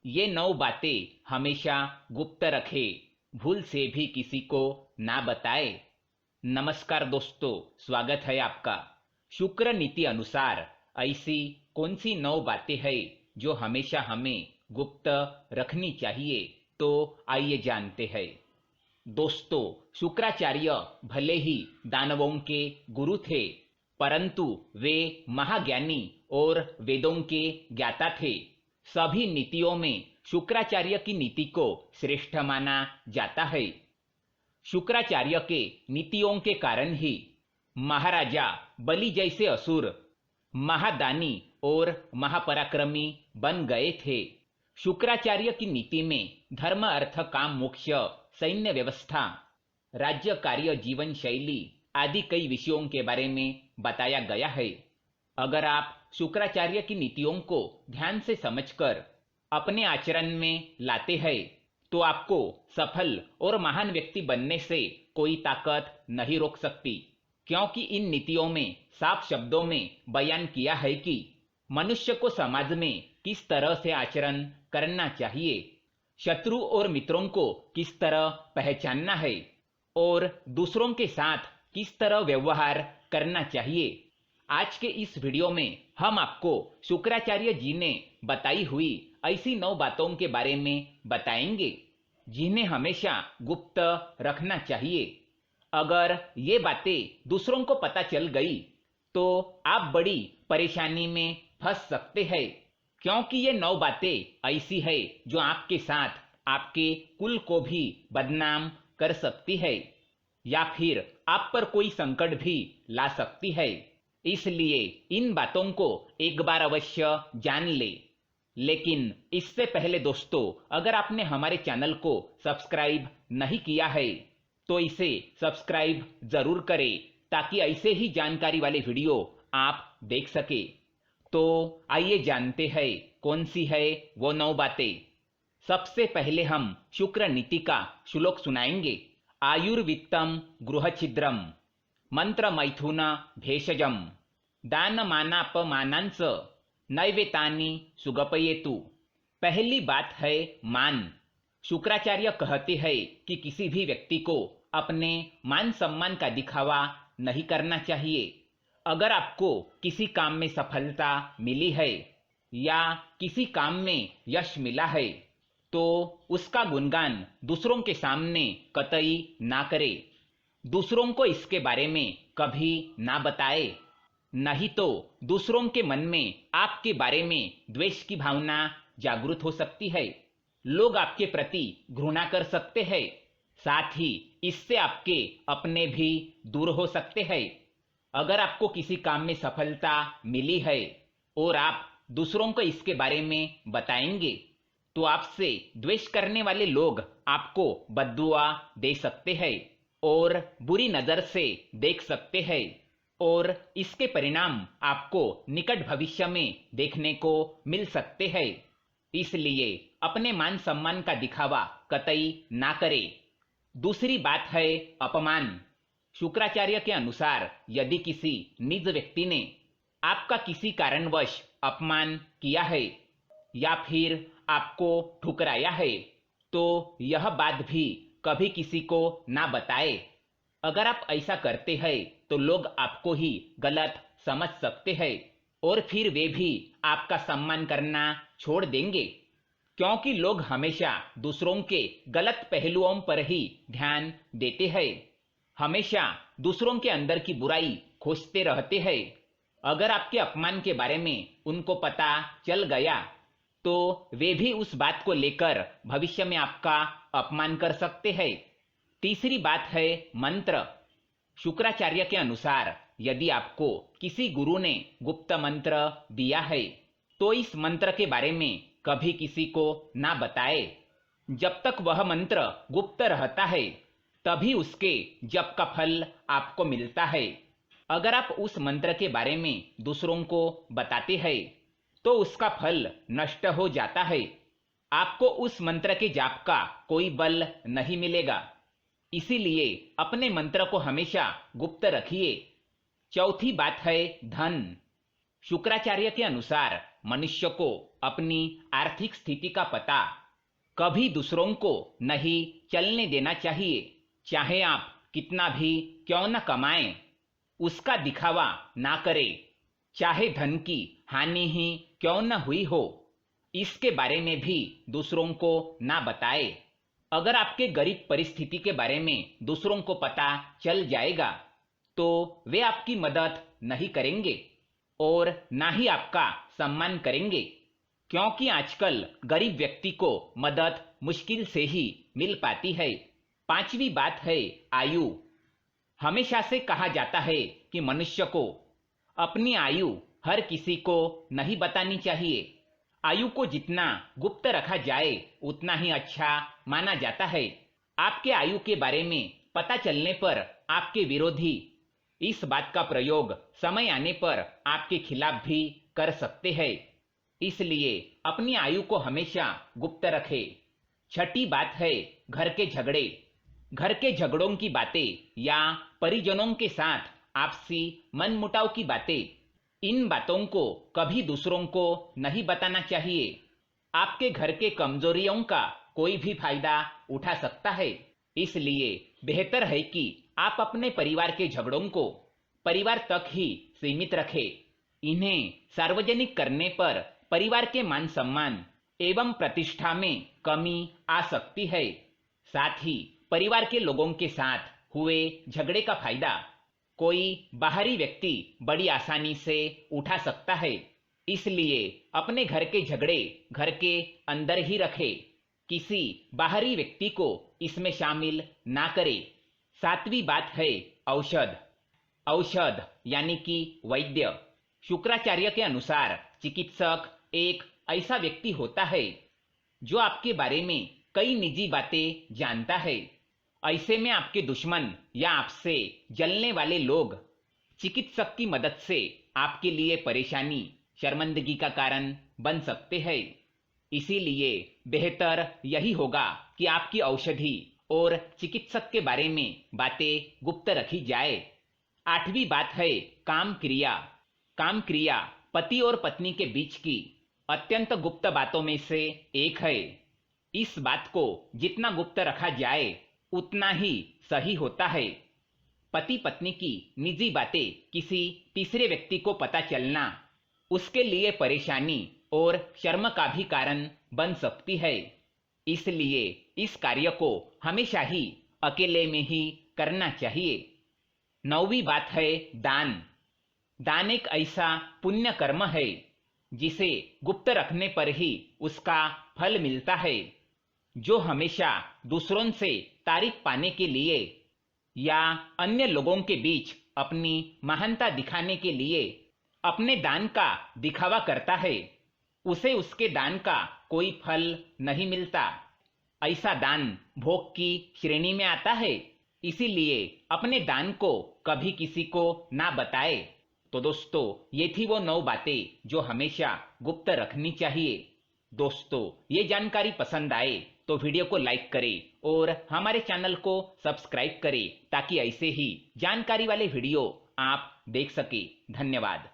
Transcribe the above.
ये 9 बातें हमेशा गुप्त रखे, भूल से भी किसी को ना बताए। नमस्कार दोस्तों, स्वागत है आपका। शुक्र नीति अनुसार ऐसी कौन सी 9 बातें हैं जो हमेशा हमें गुप्त रखनी चाहिए, तो आइए जानते हैं। दोस्तों, शुक्राचार्य भले ही दानवों के गुरु थे, परंतु वे महाज्ञानी और वेदों के ज्ञाता थे। सभी नीतियों में शुक्राचार्य की नीति को श्रेष्ठ माना जाता है। शुक्राचार्य के नीतियों के कारण ही महाराजा बलि जैसे असुर महादानी और महापराक्रमी बन गए थे। शुक्राचार्य की नीति में धर्म, अर्थ, काम, मोक्ष, सैन्य व्यवस्था, राज्य कार्य, जीवन शैली आदि कई विषयों के बारे में बताया गया है। अगर आप शुक्राचार्य की नीतियों को ध्यान से समझकर अपने आचरण में लाते हैं, तो आपको सफल और महान व्यक्ति बनने से कोई ताकत नहीं रोक सकती, क्योंकि इन नीतियों में साफ शब्दों में बयान किया है कि मनुष्य को समाज में किस तरह से आचरण करना चाहिए, शत्रु और मित्रों को किस तरह पहचानना है और दूसरों के साथ किस तरह व्यवहार करना चाहिए। आज के इस वीडियो में हम आपको शुक्राचार्य जी ने बताई हुई ऐसी 9 बातों के बारे में बताएंगे, जिन्हें हमेशा गुप्त रखना चाहिए। अगर ये बातें दूसरों को पता चल गई तो आप बड़ी परेशानी में फंस सकते हैं, क्योंकि ये 9 बातें ऐसी है जो आपके साथ आपके कुल को भी बदनाम कर सकती है या फिर आप पर कोई संकट भी ला सकती है। इसलिए इन बातों को एक बार अवश्य जान ले। लेकिन इससे पहले दोस्तों, अगर आपने हमारे चैनल को सब्सक्राइब नहीं किया है तो इसे सब्सक्राइब जरूर करें, ताकि ऐसे ही जानकारी वाले वीडियो आप देख सके। तो आइए जानते हैं कौन सी है वो 9 बातें। सबसे पहले हम शुक्र नीति का श्लोक सुनाएंगे। आयुर्वित्तम गृहछिद्रम मंत्र मैथुन भेषजम दानमानापमानांस नैवेतानि सुगपयेतु। पहली बात है मान। शुक्राचार्य कहते हैं कि किसी भी व्यक्ति को अपने मान सम्मान का दिखावा नहीं करना चाहिए। अगर आपको किसी काम में सफलता मिली है या किसी काम में यश मिला है, तो उसका गुणगान दूसरों के सामने कतई ना करे। दूसरों को इसके बारे में कभी ना बताए, नहीं तो दूसरों के मन में आपके बारे में द्वेष की भावना जागृत हो सकती है। लोग आपके प्रति घृणा कर सकते हैं, साथ ही इससे आपके अपने भी दूर हो सकते हैं। अगर आपको किसी काम में सफलता मिली है और आप दूसरों को इसके बारे में बताएंगे, तो आपसे द्वेष करने वाले लोग आपको बद्दुआ दे सकते हैं और बुरी नजर से देख सकते हैं, और इसके परिणाम आपको निकट भविष्य में देखने को मिल सकते हैं। इसलिए अपने मान सम्मान का दिखावा कतई ना करें। दूसरी बात है अपमान। शुक्राचार्य के अनुसार यदि किसी निज व्यक्ति ने आपका किसी कारणवश अपमान किया है या फिर आपको ठुकराया है, तो यह बात भी कभी किसी को ना बताए। अगर आप ऐसा करते हैं तो लोग आपको ही गलत समझ सकते हैं और फिर वे भी आपका सम्मान करना छोड़ देंगे, क्योंकि लोग हमेशा दूसरों के गलत पहलुओं पर ही ध्यान देते हैं, हमेशा दूसरों के अंदर की बुराई खोजते रहते हैं। अगर आपके अपमान के बारे में उनको पता चल गया तो वे भी उस बात को लेकर भविष्य में आपका अपमान कर सकते हैं। तीसरी बात है मंत्र। शुक्राचार्य के अनुसार यदि आपको किसी गुरु ने गुप्त मंत्र दिया है, तो इस मंत्र के बारे में कभी किसी को ना बताए। जब तक वह मंत्र गुप्त रहता है, तभी उसके जप का फल आपको मिलता है। अगर आप उस मंत्र के बारे में दूसरों को बताते हैं, तो उसका फल नष्ट हो जाता है। आपको उस मंत्र के जाप का कोई बल नहीं मिलेगा। इसीलिए अपने मंत्र को हमेशा गुप्त रखिए। चौथी बात है धन। शुक्राचार्य के अनुसार मनुष्य को अपनी आर्थिक स्थिति का पता कभी दूसरों को नहीं चलने देना चाहिए। चाहे आप कितना भी क्यों न कमाएं, उसका दिखावा ना करें। चाहे धन की हानि ही क्यों न हुई हो, इसके बारे में भी दूसरों को ना बताएं। अगर आपके गरीब परिस्थिति के बारे में दूसरों को पता चल जाएगा तो वे आपकी मदद नहीं करेंगे और ना ही आपका सम्मान करेंगे, क्योंकि आजकल गरीब व्यक्ति को मदद मुश्किल से ही मिल पाती है। पांचवी बात है आयु। हमेशा से कहा जाता है कि मनुष्य को अपनी आयु हर किसी को नहीं बतानी चाहिए। आयु को जितना गुप्त रखा जाए उतना ही अच्छा माना जाता है। आपके आयु के बारे में पता चलने पर आपके विरोधी इस बात का प्रयोग समय आने पर आपके खिलाफ भी कर सकते हैं। इसलिए अपनी आयु को हमेशा गुप्त रखें। छठी बात है घर के झगड़े। घर के झगड़ों की बातें या परिजनों के साथ आपसी मनमुटाव की बातें, इन बातों को कभी दूसरों को नहीं बताना चाहिए। आपके घर के कमजोरियों का कोई भी फायदा उठा सकता है। इसलिए बेहतर है कि आप अपने परिवार के झगड़ों को परिवार तक ही सीमित रखें। इन्हें सार्वजनिक करने पर परिवार के मान सम्मान एवं प्रतिष्ठा में कमी आ सकती है। साथ ही परिवार के लोगों के साथ हुए झगड़े का फायदा कोई बाहरी व्यक्ति बड़ी आसानी से उठा सकता है। इसलिए अपने घर के झगड़े घर के अंदर ही रखें, किसी बाहरी व्यक्ति को इसमें शामिल ना करें। सातवीं बात है औषध। औषध यानी कि वैद्य। शुक्राचार्य के अनुसार चिकित्सक एक ऐसा व्यक्ति होता है जो आपके बारे में कई निजी बातें जानता है। ऐसे में आपके दुश्मन या आपसे जलने वाले लोग चिकित्सक की मदद से आपके लिए परेशानी, शर्मिंदगी का कारण बन सकते हैं। इसीलिए बेहतर यही होगा कि आपकी औषधि और चिकित्सक के बारे में बातें गुप्त रखी जाए। आठवीं बात है काम क्रिया। काम क्रिया पति और पत्नी के बीच की अत्यंत गुप्त बातों में से एक है। इस बात को जितना गुप्त रखा जाए उतना ही सही होता है। पति पत्नी की निजी बातें किसी तीसरे व्यक्ति को पता चलना उसके लिए परेशानी और शर्म का भी कारण बन सकती है। इसलिए इस कार्य को हमेशा ही अकेले में ही करना चाहिए। नौवीं बात है दान। दान एक ऐसा पुण्य कर्म है जिसे गुप्त रखने पर ही उसका फल मिलता है। जो हमेशा दूसरों से तारीफ पाने के लिए या अन्य लोगों के बीच अपनी महानता दिखाने के लिए अपने दान का दिखावा करता है, उसे उसके दान का कोई फल नहीं मिलता। ऐसा दान भोग की श्रेणी में आता है। इसीलिए अपने दान को कभी किसी को ना बताए। तो दोस्तों, ये थी वो 9 बातें जो हमेशा गुप्त रखनी चाहिए। दोस्तों, ये जानकारी पसंद आए तो वीडियो को लाइक करें और हमारे चैनल को सब्सक्राइब करें ताकि ऐसे ही जानकारी वाले वीडियो आप देख सके। धन्यवाद।